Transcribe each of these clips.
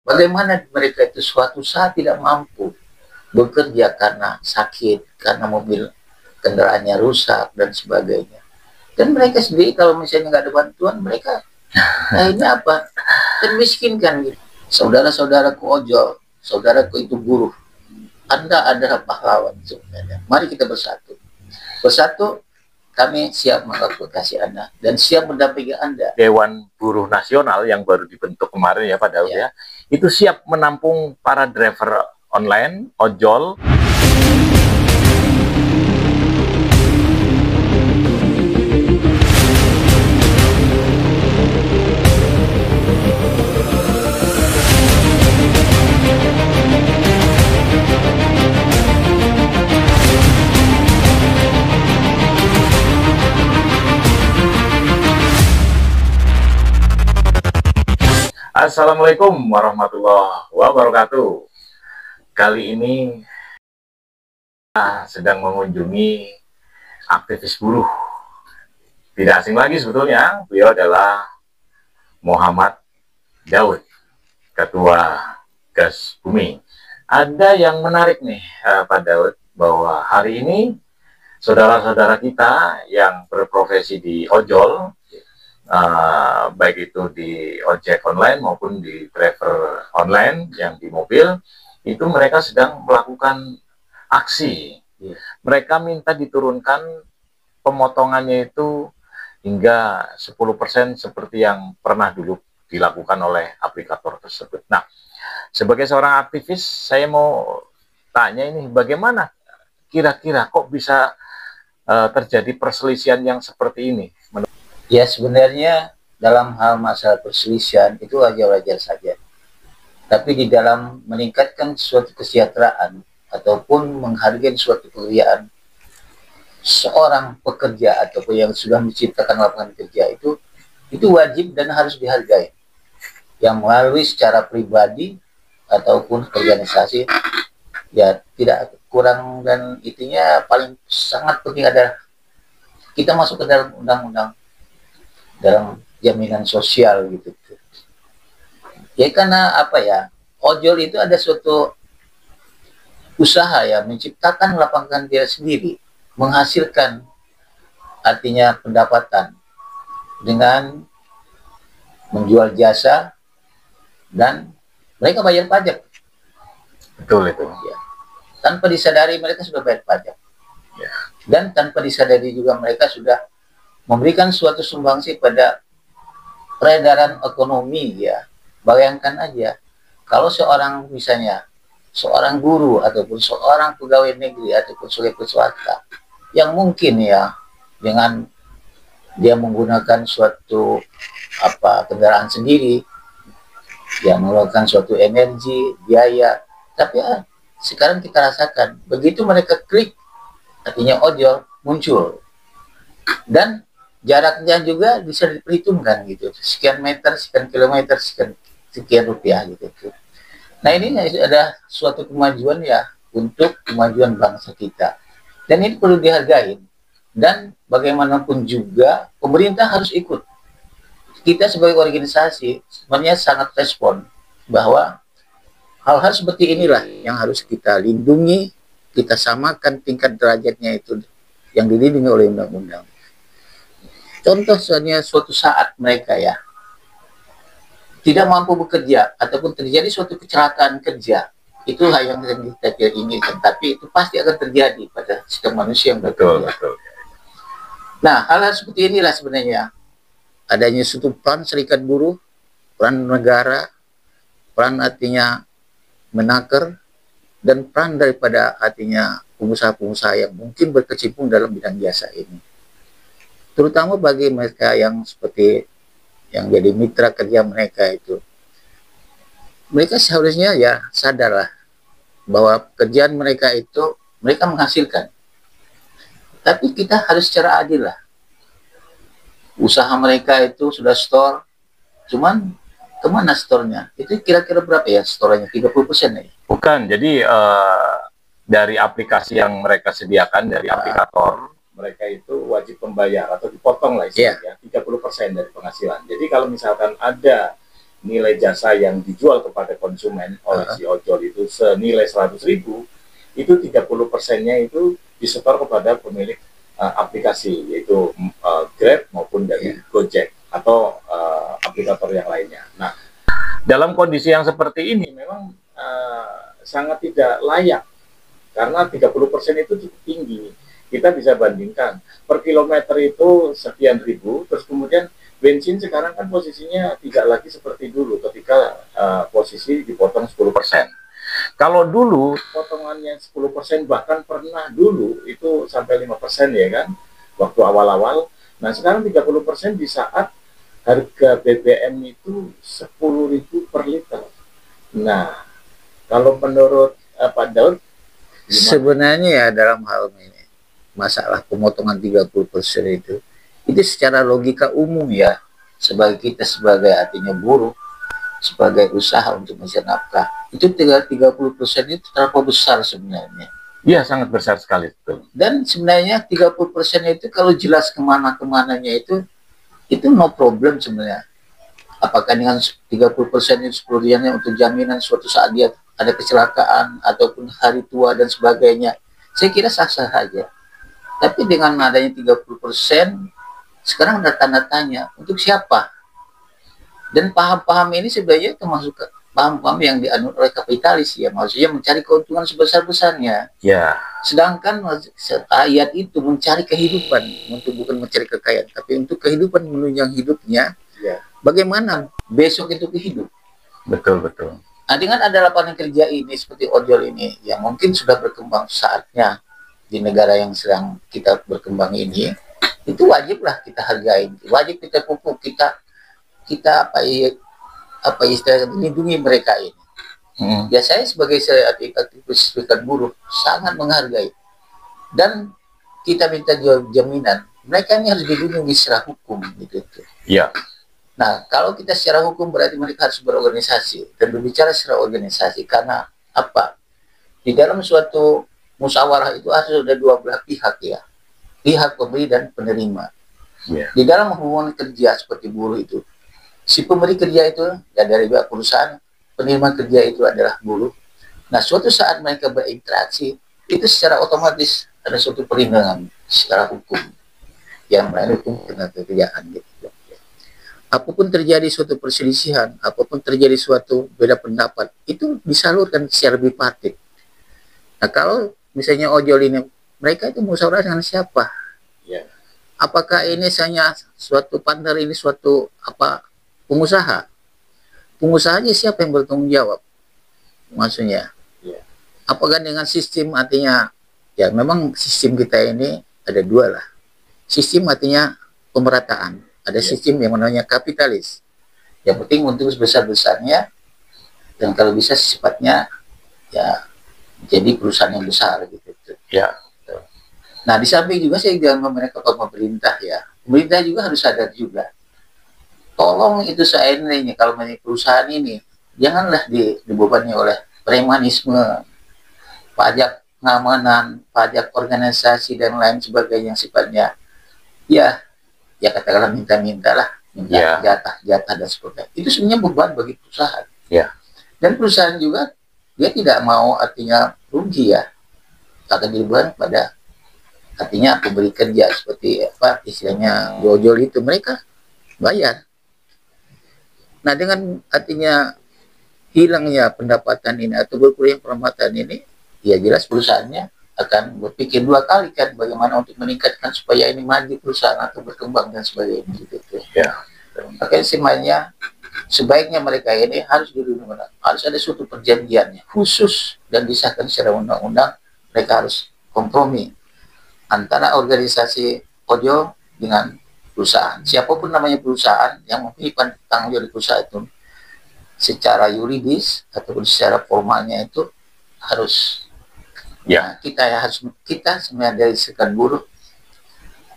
Bagaimana mereka itu suatu saat tidak mampu bekerja karena sakit, karena mobil kendaraannya rusak dan sebagainya. Dan mereka sendiri kalau misalnya nggak ada bantuan, mereka akhirnya apa? Termiskinkan gitu. Saudara-saudaraku ojol, saudaraku itu buruh. Anda adalah pahlawan sebenarnya. Mari kita bersatu. Bersatu, kami siap mengadvokasi Anda dan siap mendampingi Anda. Dewan Buruh Nasional yang baru dibentuk kemarin ya Pak Daud ya, itu siap menampung para driver online, ojol. Assalamualaikum warahmatullahi wabarakatuh. Kali ini kita sedang mengunjungi aktivis buruh. Tidak asing lagi sebetulnya, beliau adalah Muhammad Daud, Ketua Gas Bumi. Ada yang menarik nih Pak Daud, bahwa hari ini saudara-saudara kita yang berprofesi di ojol, baik itu di ojek online maupun di driver online yang di mobil, itu mereka sedang melakukan aksi. Mereka minta diturunkan pemotongannya itu hingga 10% seperti yang pernah dulu dilakukan oleh aplikator tersebut. Nah, sebagai seorang aktivis, saya mau tanya ini, bagaimana kira-kira kok bisa terjadi perselisihan yang seperti ini? Ya, sebenarnya dalam hal masalah perselisihan itu wajar-wajar saja. Tapi di dalam meningkatkan suatu kesejahteraan ataupun menghargai suatu pekerjaan, seorang pekerja ataupun yang sudah menciptakan lapangan kerja itu wajib dan harus dihargai. Yang melalui secara pribadi ataupun organisasi, ya tidak kurang, dan intinya paling sangat penting adalah kita masuk ke dalam undang-undang, dalam jaminan sosial gitu. Ya karena apa ya, ojol itu ada suatu usaha ya, menciptakan lapangan kerja sendiri, menghasilkan artinya pendapatan dengan menjual jasa, dan mereka bayar pajak. Betul itu. Ya. Tanpa disadari mereka sudah bayar pajak. Ya. Dan tanpa disadari juga mereka sudah memberikan suatu sumbangsi pada peredaran ekonomi ya. Bayangkan aja, kalau seorang misalnya seorang guru ataupun seorang pegawai negeri ataupun sebagai swasta yang mungkin ya dengan dia menggunakan suatu kendaraan sendiri, dia mengeluarkan suatu energi, biaya, tapi sekarang kita rasakan begitu mereka klik, artinya ojol muncul, dan jaraknya juga bisa diperhitungkan gitu, sekian meter, sekian kilometer, sekian rupiah gitu. Nah ini ada suatu kemajuan ya untuk kemajuan bangsa kita, dan ini perlu dihargai. Dan bagaimanapun juga pemerintah harus ikut. Kita sebagai organisasi sebenarnya sangat respon bahwa hal-hal seperti inilah yang harus kita lindungi, kita samakan tingkat derajatnya itu yang dilindungi oleh undang-undang. Contoh misalnya suatu saat mereka ya tidak mampu bekerja ataupun terjadi suatu kecelakaan kerja, itulah yang kita tidak inginkan, tapi itu pasti akan terjadi pada sistem manusia yang bekerja. Betul. Nah, hal-hal seperti inilah sebenarnya adanya suatu peran serikat buruh, peran negara, peran artinya menaker, dan peran daripada artinya pengusaha-pengusaha yang mungkin berkecimpung dalam bidang jasa ini. Terutama bagi mereka yang seperti yang jadi mitra kerja mereka itu. Mereka seharusnya ya sadarlah bahwa pekerjaan mereka itu mereka menghasilkan. Tapi kita harus secara adil lah. Usaha mereka itu sudah store, cuman kemana store-nya? Itu kira-kira berapa ya store-nya? 30% ya? Bukan, jadi dari aplikasi yang mereka sediakan dari aplikator, mereka itu wajib membayar atau dipotong lah istilahnya 30% dari penghasilan. Jadi kalau misalkan ada nilai jasa yang dijual kepada konsumen oleh si ojol itu senilai 100.000, itu 30%-nya itu disetor kepada pemilik aplikasi, yaitu Grab maupun dari Gojek atau aplikator yang lainnya. Nah, dalam kondisi yang seperti ini memang sangat tidak layak, karena 30% itu cukup tinggi. Kita bisa bandingkan, per kilometer itu sekian ribu, terus kemudian bensin sekarang kan posisinya tidak lagi seperti dulu ketika posisi dipotong 10%. Kalau dulu potongannya 10%, bahkan pernah dulu itu sampai 5% ya kan, waktu awal-awal. Nah sekarang 30% di saat harga BBM itu 10.000 per liter. Nah kalau menurut Pak Daud, sebenarnya ya dalam hal ini masalah pemotongan 30% itu secara logika umum ya, sebagai kita sebagai artinya buruh, sebagai usaha untuk mencari nafkah, itu 30% itu terlalu besar sebenarnya. Iya, sangat besar sekali itu. Dan sebenarnya 30% itu kalau jelas kemana-kemananya itu no problem sebenarnya. Apakah dengan 30% itu 10 untuk jaminan suatu saat dia ada kecelakaan ataupun hari tua dan sebagainya, saya kira sah-sah saja. Tapi dengan adanya 30%, sekarang ada tanda tanya, untuk siapa? Dan paham-paham ini sebenarnya termasuk paham-paham yang dianut oleh kapitalis ya, maksudnya mencari keuntungan sebesar-besarnya. Ya. Sedangkan ayat itu mencari kehidupan, untuk bukan mencari kekayaan, tapi untuk kehidupan, menunjang hidupnya. Ya. Bagaimana besok itu kehidup? Betul, betul. Nah, dengan ada lapangan kerja ini seperti ojol ini, yang mungkin sudah berkembang saatnya di negara yang sedang kita berkembang ini, itu wajiblah kita hargai, wajib kita pupuk, kita apa istilahnya, melindungi mereka ini. Ya saya sebagai aktivis serikat buruh sangat menghargai, dan kita minta jaminan mereka ini harus dilindungi secara hukum gitu. Ya. Nah kalau kita secara hukum berarti mereka harus berorganisasi dan berbicara secara organisasi, karena apa? Di dalam suatu musyawarah itu harus ada dua belah pihak ya, pihak pemberi dan penerima. Yeah. Di dalam hubungan kerja seperti buruh itu, si pemberi kerja itu ya dari pihak perusahaan, penerima kerja itu adalah buruh. Nah suatu saat mereka berinteraksi, itu secara otomatis ada suatu perlindungan secara hukum yang mendukung tenaga kerjaan gitu. Apapun terjadi suatu perselisihan, apapun terjadi suatu beda pendapat, itu disalurkan secara bipartit. Nah kalau misalnya ojol ini, mereka itu musyawarah dengan siapa? Yeah. Apakah ini hanya suatu partner, ini suatu pengusaha? Pengusahanya siapa yang bertanggung jawab? Maksudnya, yeah. Apakah dengan sistem, artinya ya memang sistem kita ini ada dua lah. Sistem artinya pemerataan, ada sistem yang namanya kapitalis. Yang penting untuk sebesar-besarnya, dan kalau bisa sifatnya ya jadi perusahaan yang besar gitu. Ya. Nah di samping juga saya jangan mereka ke pemerintah ya. Pemerintah juga harus sadar juga. Tolong itu seandainya kalau perusahaan ini janganlah dibebani oleh premanisme, pajak pengamanan, pajak organisasi dan lain sebagainya yang sifatnya ya katakanlah minta-minta lah, minta jatah dan sebagainya. Itu sebenarnya beban bagi perusahaan. Ya. Dan perusahaan juga dia tidak mau artinya rugi ya, akan dibeban pada artinya pemberi kerja seperti apa istilahnya ojol itu, mereka bayar. Nah dengan artinya hilangnya pendapatan ini atau berkurang pendapatan ini, ya jelas perusahaannya akan berpikir dua kali kan bagaimana untuk meningkatkan supaya ini maju perusahaan atau berkembang dan sebagainya gitu. Ya. Makanya semuanya sebaiknya mereka ini harus dilindungi, harus ada suatu perjanjiannya khusus dan disahkan secara undang-undang. Mereka harus kompromi antara organisasi ojol dengan perusahaan, siapapun namanya perusahaan yang memiliki tanggung jawab perusahaan itu secara yuridis ataupun secara formalnya itu harus ya kita sebenarnya dari serikat buruh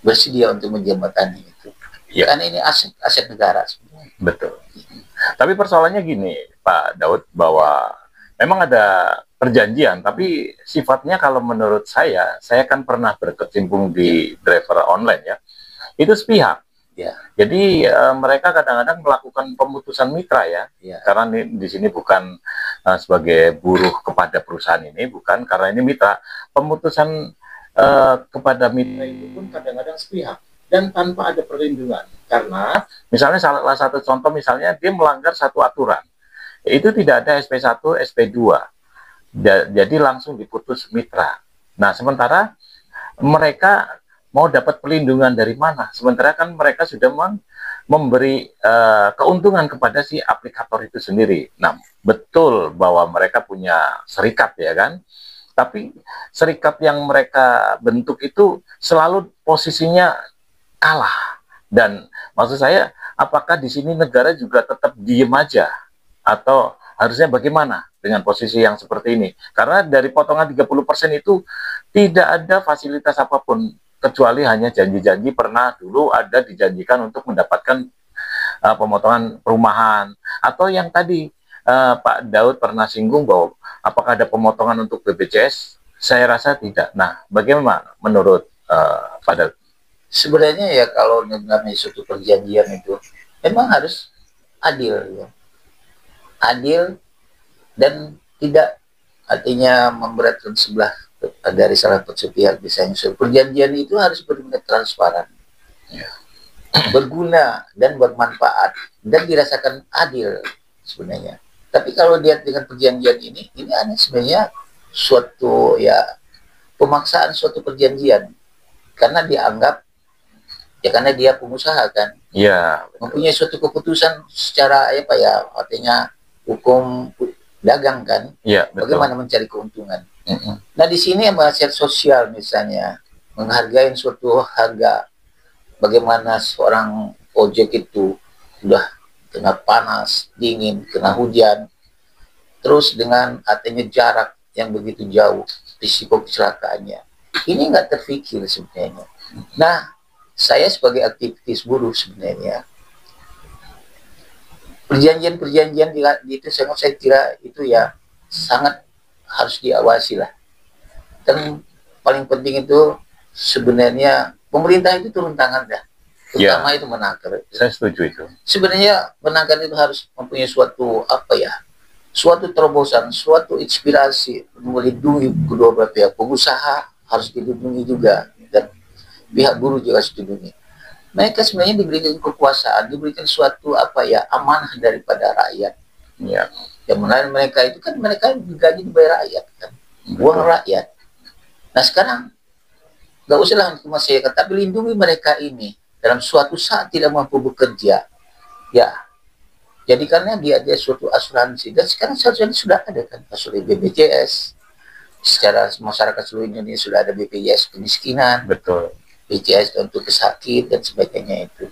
bersedia untuk menjembatani itu. Ya. Karena ini aset negara sebenarnya. Betul. Tapi persoalannya gini, Pak Daud, bahwa memang ada perjanjian, tapi sifatnya kalau menurut saya kan pernah berkecimpung di driver online ya, itu sepihak. Ya. Jadi mereka kadang-kadang melakukan pemutusan mitra ya, karena di sini bukan sebagai buruh kepada perusahaan ini, bukan, karena ini mitra. Pemutusan kepada mitra itu pun kadang-kadang sepihak dan tanpa ada perlindungan. Karena misalnya salah satu contoh misalnya dia melanggar satu aturan, itu tidak ada SP1, SP2, jadi langsung diputus mitra. Nah, sementara mereka mau dapat perlindungan dari mana? Sementara kan mereka sudah memberi keuntungan kepada si aplikator itu sendiri. Nah, betul bahwa mereka punya serikat ya kan? Tapi serikat yang mereka bentuk itu selalu posisinya kalah. Dan maksud saya, apakah di sini negara juga tetap diem aja? Atau harusnya bagaimana dengan posisi yang seperti ini? Karena dari potongan 30% itu tidak ada fasilitas apapun, kecuali hanya janji-janji pernah dulu ada dijanjikan untuk mendapatkan pemotongan perumahan. Atau yang tadi Pak Daud pernah singgung bahwa apakah ada pemotongan untuk BPJS? Saya rasa tidak. Nah, bagaimana menurut Pak Daud? Sebenarnya ya kalau namanya suatu perjanjian itu memang harus adil ya. Adil dan tidak artinya memberatkan sebelah dari salah satu pihak. Misalnya perjanjian itu harus benar-benar transparan, ya, berguna dan bermanfaat dan dirasakan adil sebenarnya. Tapi kalau dia dengan perjanjian ini aneh sebenarnya suatu ya pemaksaan suatu perjanjian karena dianggap ya karena dia pengusaha kan, ya, mempunyai suatu keputusan secara apa ya artinya hukum dagang kan, ya, bagaimana mencari keuntungan. Nah di sini masyarakat sosial misalnya menghargai suatu harga, bagaimana seorang ojek itu sudah kena panas, dingin, kena hujan, terus dengan artinya jarak yang begitu jauh, risiko kecelakaannya, ini nggak terpikir sebenarnya. Nah saya sebagai aktivis buruh sebenarnya perjanjian-perjanjian itu saya kira itu ya sangat harus diawasi lah. Dan paling penting itu sebenarnya pemerintah itu turun tangan dah, terutama itu Menaker. Saya setuju itu. Sebenarnya Menaker itu harus mempunyai suatu apa ya, suatu terobosan, suatu inspirasi melindungi kedua belah pihak. Pengusaha harus dilindungi juga dan pihak buruh juga harus dilindungi. Mereka sebenarnya diberikan kekuasaan, diberikan suatu apa ya amanah daripada rakyat. Ya. Yang menarik mereka itu kan mereka digaji dibayar rakyat kan, uang rakyat. Nah sekarang nggak usahlah masyarakat, tapi lindungi mereka ini dalam suatu saat tidak mampu bekerja. Ya, jadikannya dia ada suatu asuransi dan sekarang seharusnya sudah ada kan asuransi BPJS. Secara masyarakat seluruh Indonesia sudah ada BPJS kemiskinan. Betul. BPJS untuk kesakit dan sebagainya itu.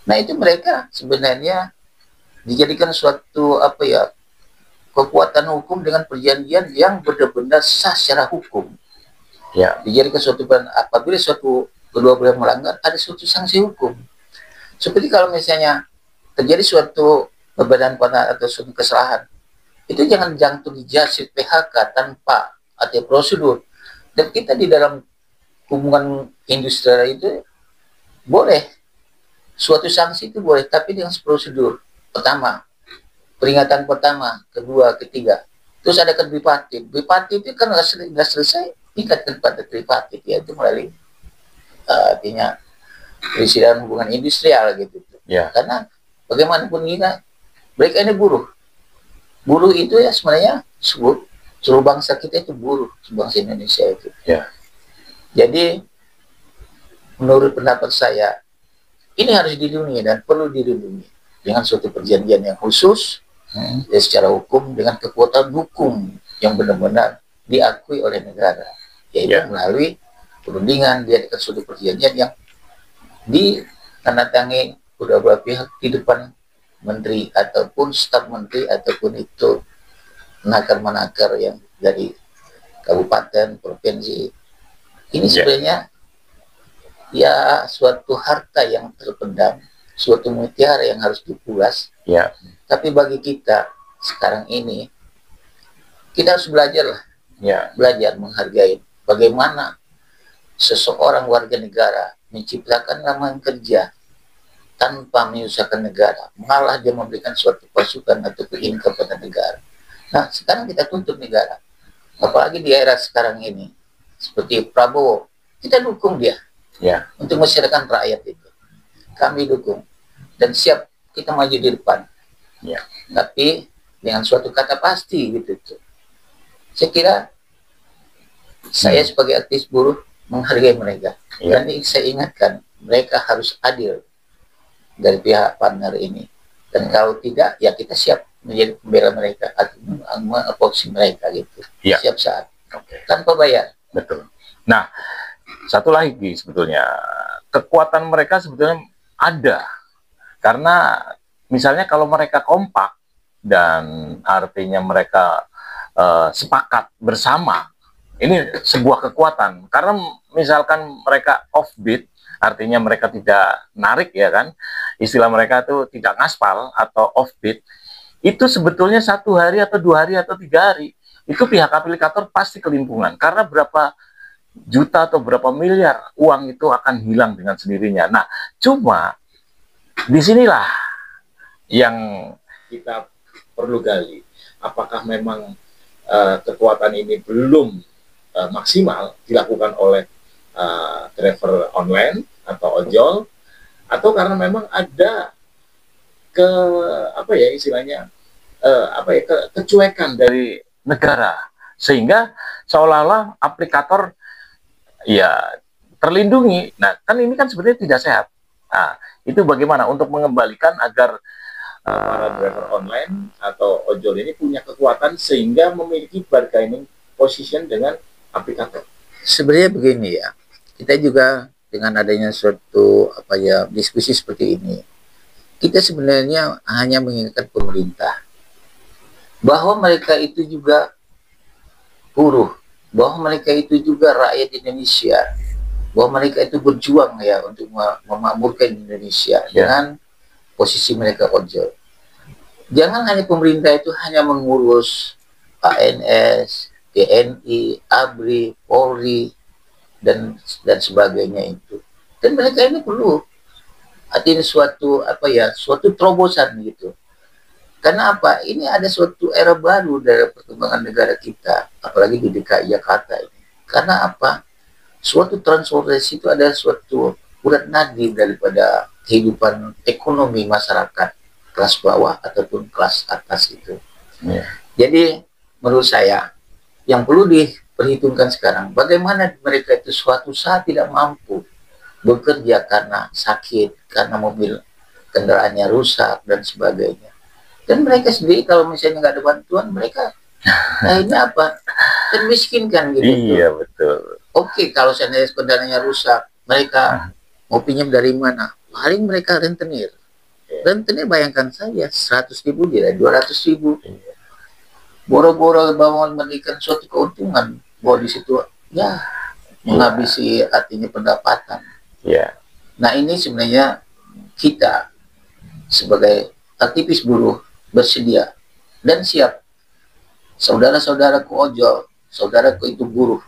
Nah itu mereka sebenarnya dijadikan suatu apa ya kekuatan hukum dengan perjanjian yang benar-benar sah secara hukum. Ya, dijadikan suatu apabila suatu kedua belah melanggar ada suatu sanksi hukum. Seperti kalau misalnya terjadi suatu perbedaan pandangan atau suatu kesalahan, itu jangan jatuh di judge PHK tanpa ada prosedur. Dan kita di dalam hubungan industrial itu boleh suatu sanksi itu boleh, tapi dengan prosedur. Pertama, peringatan pertama, kedua, ketiga. Terus ada kan bipartit. Bipartit itu kan nggak selesai tingkatkan pada tripartit, yaitu melalui artinya presiden hubungan industrial gitu. Ya. Karena bagaimanapun kita, mereka ini buruh. Buruh itu ya sebenarnya seluruh bangsa kita itu buruh, bangsa Indonesia itu. Ya. Jadi menurut pendapat saya ini harus dilindungi dan perlu dilindungi dengan suatu perjanjian yang khusus ya, secara hukum dengan kekuatan hukum yang benar-benar diakui oleh negara, yaitu melalui perundingan dia dengan suatu perjanjian yang ditandatangani kedua belah pihak di depan menteri ataupun staf menteri ataupun itu menakar yang dari kabupaten provinsi. Ini sebenarnya ya suatu harta yang terpendam, suatu mutiara yang harus dipulas. Ya. Tapi bagi kita sekarang ini, kita harus belajar lah. Ya. Belajar menghargai bagaimana seseorang warga negara menciptakan lapangan kerja tanpa menyusahkan negara, malah dia memberikan suatu pasukan atau ini kepada negara. Nah, sekarang kita tuntut negara, apalagi di era sekarang ini, seperti Prabowo, kita dukung dia untuk masyarakat rakyat itu. Kami dukung dan siap kita maju di depan. Tapi dengan suatu kata pasti gitu. Saya kira saya sebagai aktivis buruh menghargai mereka. Dan saya ingatkan, mereka harus adil dari pihak partner ini. Dan kalau tidak, ya kita siap menjadi pembela mereka atau mengoposisi mereka gitu. Siap saat. Tanpa bayar. Betul. Nah, satu lagi sebetulnya, kekuatan mereka sebetulnya ada. Karena misalnya kalau mereka kompak dan artinya mereka sepakat bersama, ini sebuah kekuatan. Karena misalkan mereka offbeat, artinya mereka tidak narik, ya kan, istilah mereka itu tidak ngaspal atau offbeat, itu sebetulnya 1 hari atau 2 hari atau 3 hari itu pihak aplikator pasti kelimpungan, karena berapa juta atau berapa miliar uang itu akan hilang dengan sendirinya. Nah, cuma disinilah yang kita perlu gali, apakah memang kekuatan ini belum maksimal dilakukan oleh driver online atau ojol, atau karena memang ada kecuekan dari negara, sehingga seolah-olah aplikator ya terlindungi. Nah, kan ini kan sebenarnya tidak sehat. Nah, itu bagaimana untuk mengembalikan agar para driver online atau ojol ini punya kekuatan sehingga memiliki bargaining position dengan aplikator? Sebenarnya begini ya, kita juga dengan adanya suatu diskusi seperti ini, kita sebenarnya hanya mengingatkan pemerintah bahwa mereka itu juga buruh, bahwa mereka itu juga rakyat Indonesia, bahwa mereka itu berjuang ya untuk memakmurkan Indonesia dengan posisi mereka ojol. Jangan hanya pemerintah itu hanya mengurus ANS, TNI, ABRI, Polri, dan sebagainya itu. Dan mereka ini perlu artinya suatu terobosan gitu. Karena apa? Ini ada suatu era baru dari perkembangan negara kita, apalagi di DKI Jakarta ini. Karena apa? Suatu transformasi itu ada suatu urat nadi daripada kehidupan ekonomi masyarakat kelas bawah ataupun kelas atas itu. Jadi menurut saya yang perlu diperhitungkan sekarang, bagaimana mereka itu suatu saat tidak mampu bekerja karena sakit, karena mobil kendaraannya rusak dan sebagainya. Dan mereka sendiri kalau misalnya nggak ada bantuan, mereka ini termiskinkan gitu. Iya, betul. Oke, kalau seandainya kendaraannya rusak, mereka mau pinjam dari mana? Paling mereka rentenir. Rentenir bayangkan saja 100.000 dia 200.000. Boro-boro bangun memberikan suatu keuntungan, bahwa di situ menghabisi artinya pendapatan. Nah, ini sebenarnya kita sebagai aktivis buruh bersedia dan siap. Saudara-saudaraku ojol, saudaraku itu buruh,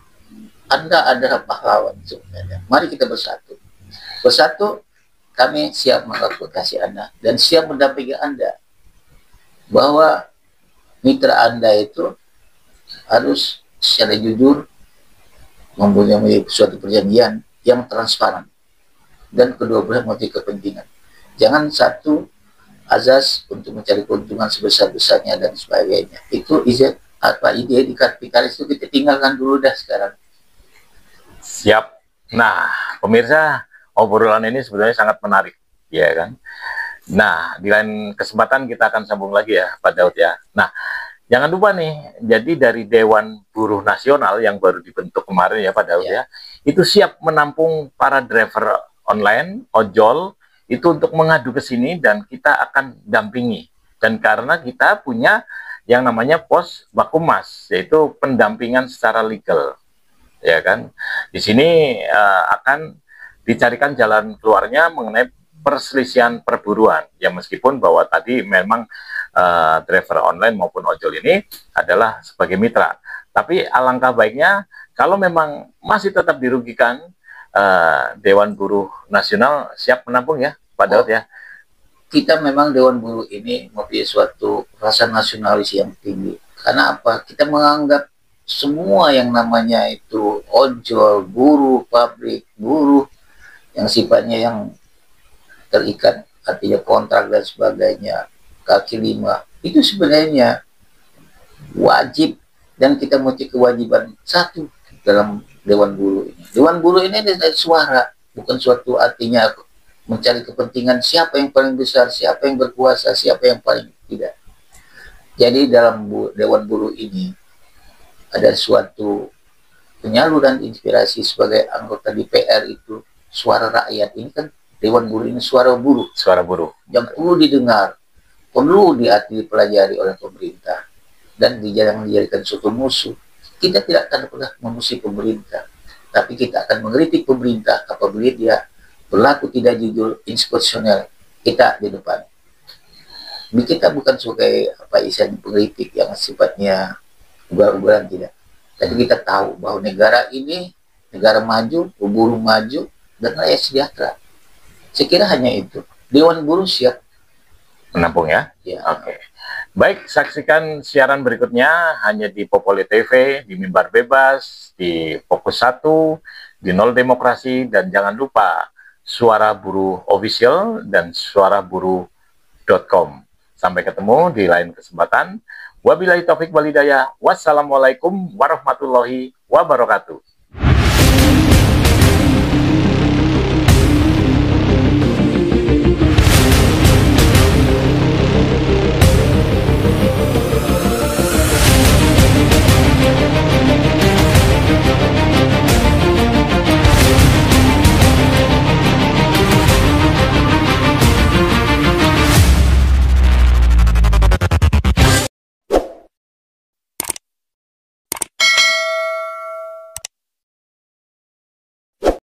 Anda adalah pahlawan sebenarnya. Mari kita bersatu. Bersatu, kami siap mengadvokasi Anda dan siap mendampingi Anda bahwa mitra Anda itu harus secara jujur mempunyai suatu perjanjian yang transparan dan kedua belah memiliki kepentingan. Jangan satu azas untuk mencari keuntungan sebesar-besarnya dan sebagainya. Itu ide di kapitalis itu kita tinggalkan dulu dah sekarang. Siap. Nah, pemirsa, obrolan ini sebenarnya sangat menarik, ya kan? Nah, di lain kesempatan kita akan sambung lagi ya, Pak Daud ya. Nah, jangan lupa nih, jadi dari Dewan Buruh Nasional yang baru dibentuk kemarin ya Pak Daud ya, itu siap menampung para driver online, ojol, itu untuk mengadu ke sini dan kita akan dampingi. Dan karena kita punya yang namanya pos Bakumas, yaitu pendampingan secara legal, ya kan. Di sini akan dicarikan jalan keluarnya mengenai perselisihan perburuan. Ya meskipun bahwa tadi memang driver online maupun ojol ini adalah sebagai mitra. Tapi alangkah baiknya kalau memang masih tetap dirugikan, Dewan Buruh Nasional siap menampung ya Pak Daud ya. kita memang Dewan Buruh ini mempunyai suatu rasa nasionalis yang tinggi. Karena apa? Kita menganggap semua yang namanya itu ojol, buruh, pabrik, buruh, yang sifatnya yang terikat, artinya kontrak dan sebagainya, kaki lima, itu sebenarnya wajib, dan kita memiliki kewajiban satu dalam Dewan Buruh ini. Dewan Buruh ini adalah suara, bukan suatu artinya mencari kepentingan siapa yang paling besar, siapa yang berkuasa, siapa yang paling tidak. Jadi dalam Dewan Buruh ini ada suatu penyaluran inspirasi sebagai anggota DPR itu, suara rakyat ini kan, Dewan Buruh ini suara buruh. Suara buruh. Yang perlu didengar, perlu dipelajari oleh pemerintah, dan jangan dijadikan suatu musuh. Kita tidak akan pernah memusuhi pemerintah, tapi kita akan mengkritik pemerintah apabila dia berlaku tidak jujur, inkonstitusional. Kita di depan. Kita bukan sebagai isian pengkritik yang sifatnya ugal-ugalan, tidak. Tapi kita tahu bahwa negara ini negara maju, buruh maju, dan rakyat sejahtera. Saya kira hanya itu. Dewan Buruh siap menampung ya. Ya. Oke. Baik, saksikan siaran berikutnya hanya di Populi TV, di Mimbar Bebas, di Fokus 1, di Nol Demokrasi, dan jangan lupa Suara Buruh Official dan suaraburuh.com. Sampai ketemu di lain kesempatan. Wabillahi taufik walhidayah. Wassalamualaikum warahmatullahi wabarakatuh.